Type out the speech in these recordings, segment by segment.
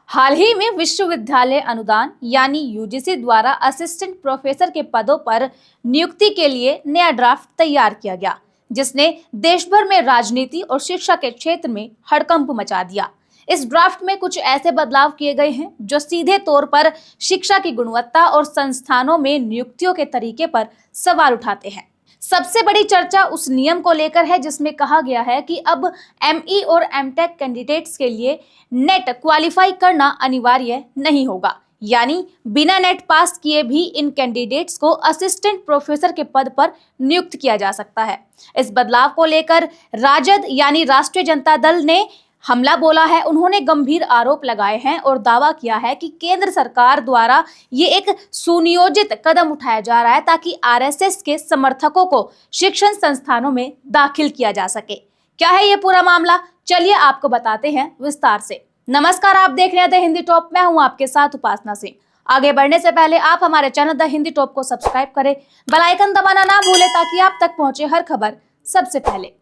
हाल ही में विश्वविद्यालय अनुदान यानी यूजीसी द्वारा असिस्टेंट प्रोफेसर के पदों पर नियुक्ति के लिए नया ड्राफ्ट तैयार किया गया, जिसने देश भर में राजनीति और शिक्षा के क्षेत्र में हड़कंप मचा दिया। इस ड्राफ्ट में कुछ ऐसे बदलाव किए गए हैं जो सीधे तौर पर शिक्षा की गुणवत्ता और संस्थानों में नियुक्तियों के तरीके पर सवाल उठाते हैं। सबसे बड़ी चर्चा उस नियम को लेकर है जिसमें कहा गया है कि अब एमई और एमटेक कैंडिडेट्स के लिए नेट क्वालिफाई करना अनिवार्य नहीं होगा, यानी बिना नेट पास किए भी इन कैंडिडेट्स को असिस्टेंट प्रोफेसर के पद पर नियुक्त किया जा सकता है। इस बदलाव को लेकर राजद यानी राष्ट्रीय जनता दल ने हमला बोला है। उन्होंने गंभीर आरोप लगाए हैं और दावा किया है कि केंद्र सरकार द्वारा ये एक सुनियोजित कदम उठाया जा रहा है ताकि आरएसएस के समर्थकों को शिक्षण संस्थानों में दाखिल किया जा सके। क्या है ये पूरा मामला, चलिए आपको बताते हैं विस्तार से। नमस्कार, आप देख रहे हैं द हिंदी टॉप। मैं हूं आपके साथ उपासना सिंह। आगे बढ़ने से पहले आप हमारे चैनल द हिंदी टॉप को सब्सक्राइब करें, बेल आइकन दबाना ना भूलें ताकि आप तक पहुंचे हर खबर सबसे पहले।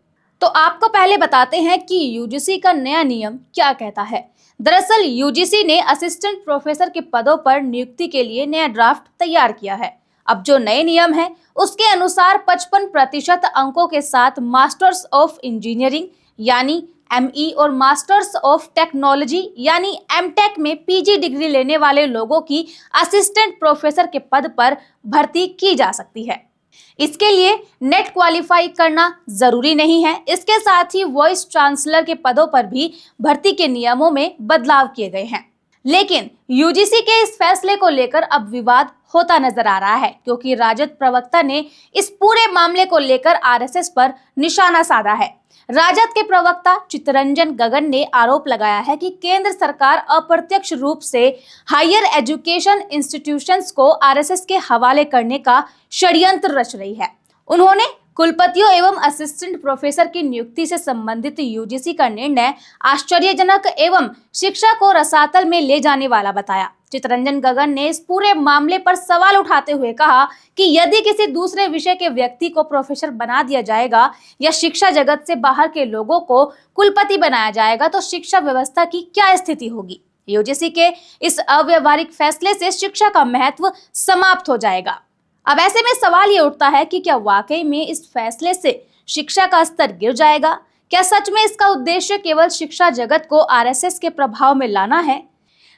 तो आपको पहले बताते हैं कि यूजीसी का नया नियम क्या कहता है। दरअसल यूजीसी ने असिस्टेंट प्रोफेसर के पदों पर नियुक्ति के लिए नया ड्राफ्ट तैयार किया है। अब जो नए नियम है उसके अनुसार 55% अंकों के साथ मास्टर्स ऑफ इंजीनियरिंग यानी एमई और मास्टर्स ऑफ टेक्नोलॉजी यानी एमटेक में पीजी डिग्री लेने वाले लोगों की असिस्टेंट प्रोफेसर के पद पर भर्ती की जा सकती है। इसके लिए नेट क्वालिफाई करना जरूरी नहीं है। इसके साथ ही वाइस चांसलर के पदों पर भी भर्ती के नियमों में बदलाव किए गए हैं। लेकिन यूजीसी के इस फैसले को लेकर अब विवाद होता नजर आ रहा है, क्योंकि राजद प्रवक्ता ने इस पूरे मामले को लेकर आरएसएस पर निशाना साधा है। राजद के प्रवक्ता चित्तरंजन गगन ने आरोप लगाया है कि केंद्र सरकार अप्रत्यक्ष रूप से हायर एजुकेशन इंस्टीट्यूशंस को आरएसएस के हवाले करने का षड्यंत्र रच रही है। उन्होंने कुलपतियों एवं असिस्टेंट प्रोफेसर की नियुक्ति से संबंधित यूजीसी का निर्णय आश्चर्यजनक एवं शिक्षा को रसातल में ले जाने वाला बताया। चित्तरंजन गगन ने इस पूरे मामले पर सवाल उठाते हुए कहा कि यदि किसी दूसरे विषय के व्यक्ति को प्रोफेसर बना दिया जाएगा या शिक्षा जगत से बाहर के लोगों को कुलपति बनाया जाएगा तो शिक्षा व्यवस्था की क्या स्थिति होगी। यूजीसी के इस अव्यवहारिक फैसले से शिक्षा का महत्व समाप्त हो जाएगा। अब ऐसे में सवाल ये उठता है कि क्या वाकई में इस फैसले से शिक्षा का स्तर गिर जाएगा? क्या सच में इसका उद्देश्य केवल शिक्षा जगत को आरएसएस के प्रभाव में लाना है?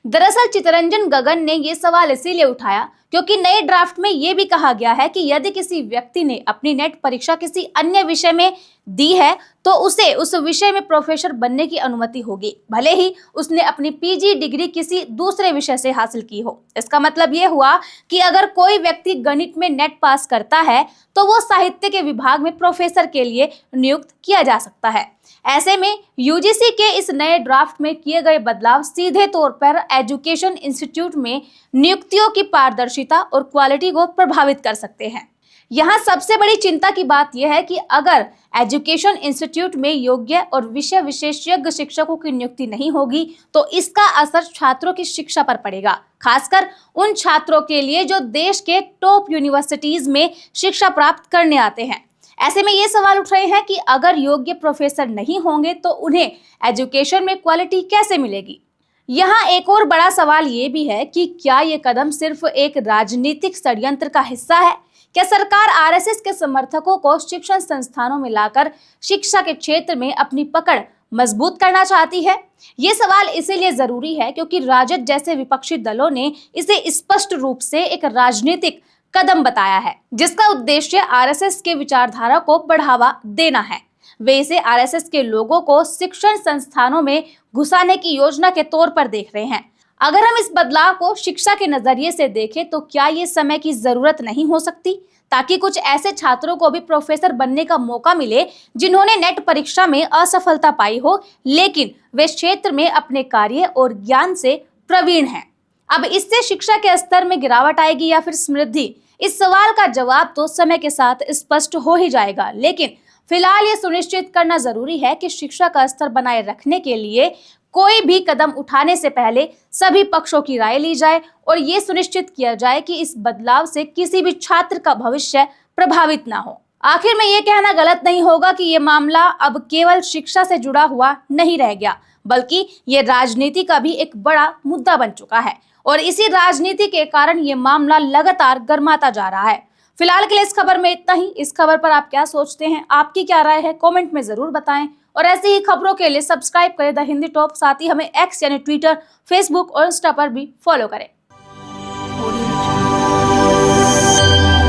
दरअसल चित्तरंजन गगन ने ये सवाल इसीलिए उठाया क्योंकि नए ड्राफ्ट में ये भी कहा गया है कि यदि किसी व्यक्ति ने अपनी नेट परीक्षा किसी अन्य विषय में दी है तो उसे उस विषय में प्रोफेसर बनने की अनुमति होगी, भले ही उसने अपनी पीजी डिग्री किसी दूसरे विषय से हासिल की हो। इसका मतलब ये हुआ कि अगर कोई व्यक्ति गणित में नेट पास करता है तो वो साहित्य के विभाग में प्रोफेसर के लिए नियुक्त किया जा सकता है। ऐसे में यूजीसी के इस नए ड्राफ्ट में किए गए बदलाव सीधे तौर पर एजुकेशन इंस्टीट्यूट में नियुक्तियों की पारदर्शिता और क्वालिटी को प्रभावित कर सकते हैं। यहाँ सबसे बड़ी चिंता की बात यह है कि अगर एजुकेशन इंस्टीट्यूट में योग्य और विषय विशेषज्ञ शिक्षकों की नियुक्ति नहीं होगी तो इसका असर छात्रों की शिक्षा पर पड़ेगा, खासकर उन छात्रों के लिए जो देश के टॉप यूनिवर्सिटीज में शिक्षा प्राप्त करने आते हैं। ऐसे में ये सवाल उठ रहे हैं कि अगर योग्य प्रोफेसर नहीं होंगे तो उन्हें एजुकेशन में क्वालिटी कैसे मिलेगी। यहाँ एक और बड़ा सवाल ये भी है कि क्या ये कदम सिर्फ एक राजनीतिक षड्यंत्र का हिस्सा है? क्या सरकार आरएसएस के समर्थकों को शिक्षण संस्थानों में लाकर शिक्षा के क्षेत्र में अपनी पकड़ मजबूत करना चाहती है? ये सवाल इसीलिए जरूरी है क्योंकि राजद जैसे विपक्षी दलों ने इसे स्पष्ट रूप से एक राजनीतिक कदम बताया है जिसका उद्देश्य आरएसएस के विचारधारा को बढ़ावा देना है। वे इसे आरएसएस के लोगों को शिक्षण संस्थानों में घुसाने की योजना के तौर पर देख रहे हैं। अगर हम इस बदलाव को शिक्षा के नजरिए से देखें तो क्या ये समय की जरूरत नहीं हो सकती ताकि कुछ ऐसे छात्रों को भी प्रोफेसर बनने का मौका मिले जिन्होंने नेट परीक्षा में असफलता पाई हो लेकिन वे क्षेत्र में अपने कार्य और ज्ञान से प्रवीण हैं। अब इससे शिक्षा के स्तर में गिरावट आएगी या फिर समृद्धि? इस सवाल का जवाब तो समय के साथ स्पष्ट हो ही जाएगा, लेकिन फिलहाल ये सुनिश्चित करना जरूरी है कि शिक्षा का स्तर बनाए रखने के लिए कोई भी कदम उठाने से पहले सभी पक्षों की राय ली जाए और ये सुनिश्चित किया जाए कि इस बदलाव से किसी भी छात्र का भविष्य प्रभावित ना हो। आखिर में ये कहना गलत नहीं होगा कि ये मामला अब केवल शिक्षा से जुड़ा हुआ नहीं रह गया, बल्कि ये राजनीति का भी एक बड़ा मुद्दा बन चुका है और इसी राजनीति के कारण ये मामला लगातार गर्माता जा रहा है। फिलहाल के लिए इस खबर में इतना ही। इस खबर पर आप क्या सोचते हैं, आपकी क्या राय है, कमेंट में जरूर बताएं और ऐसी ही खबरों के लिए सब्सक्राइब करें द हिंदी टॉप। साथ ही हमें एक्स यानी ट्विटर, फेसबुक और इंस्टा पर भी फॉलो करें।